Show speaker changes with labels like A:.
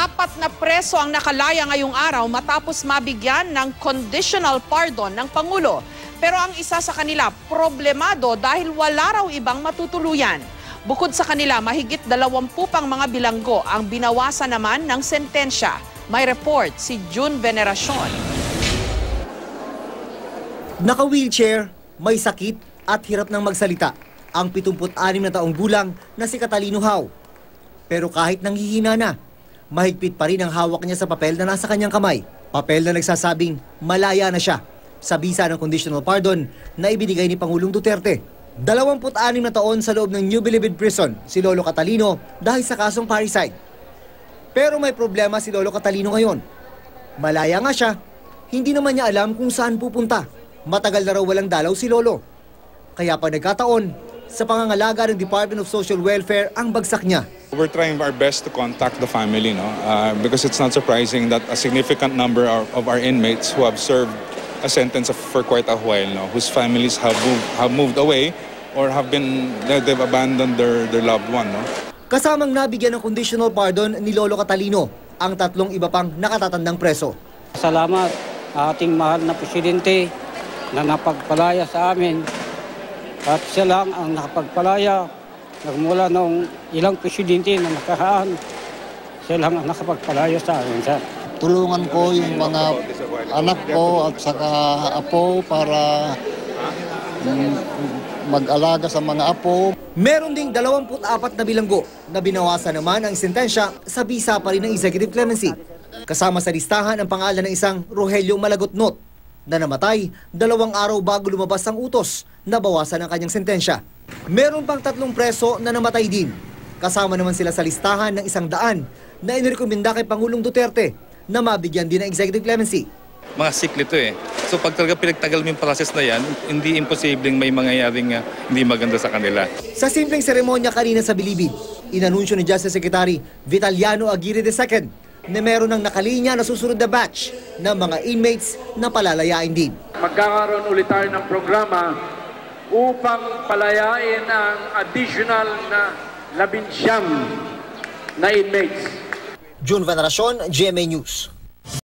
A: Apat na preso ang nakalaya ngayong araw matapos mabigyan ng conditional pardon ng Pangulo. Pero ang isa sa kanila problemado dahil wala raw ibang matutuluyan. Bukod sa kanila, mahigit 20 pang mga bilanggo ang binawasan naman ng sentensya. May report si June Veneracion.
B: Naka-wheelchair, may sakit at hirap ng magsalita ang 76 na taong gulang na si Catalino How. Pero kahit nanghihina na, mahigpit pa rin ang hawak niya sa papel na nasa kanyang kamay. Papel na nagsasabing malaya na siya sa bisa ng conditional pardon na ibinigay ni Pangulong Duterte. 26 na taon sa loob ng New Bilibid Prison si Lolo Catalino dahil sa kasong parricide. Pero may problema si Lolo Catalino ngayon. Malaya nga siya, hindi naman niya alam kung saan pupunta. Matagal na raw walang dalaw si Lolo. Kaya pag nagkataon, sa pangangalaga ng Department of Social Welfare ang bagsak niya.
C: We're trying our best to contact the family, because it's not surprising that a significant number of our inmates who have served a sentence for quite a while now, whose families have moved away or they've abandoned their loved one.
B: Kasamang nabigyan ng conditional pardon ni Lolo Catalino ang 3 iba pang nakatatandang preso.
D: Salamat ating mahal na presidente na napagpalaya sa amin. At siya lang ang nakapagpalaya. Nagmula nung ilang presidente na nakaraan, siya lang ang nakapagpalaya sa amin.
E: Tulungan ko yung mga anak ko at saka apo para mag-alaga sa mga apo.
B: Meron ding 24 na bilanggo na binawasan naman ang sentensya sa bisa pa rin ng executive clemency. Kasama sa listahan ang pangalan ng isang Rogelio Malagotnot na namatay 2 araw bago lumabas ang utos na bawasan ang kanyang sentensya. Meron pang 3 preso na namatay din. Kasama naman sila sa listahan ng 100 na inirekomenda kay Pangulong Duterte na mabigyan din ng executive clemency.
F: Mga siklo ito eh. So pag talaga pinagtagal mo yung process na yan, hindi imposibleng may mangyayaring hindi maganda sa kanila.
B: Sa simpleng seremonya kanina sa Bilibid, inanunsyo ni Justice Secretary Vitaliano Aguirre II na meron ng nakalinya na susunod na batch ng mga inmates na palalayain din.
G: Magkakaroon ulit tayo ng programa upang palayain ang additional na 19 na inmates.
B: June Veneracion, GMA News.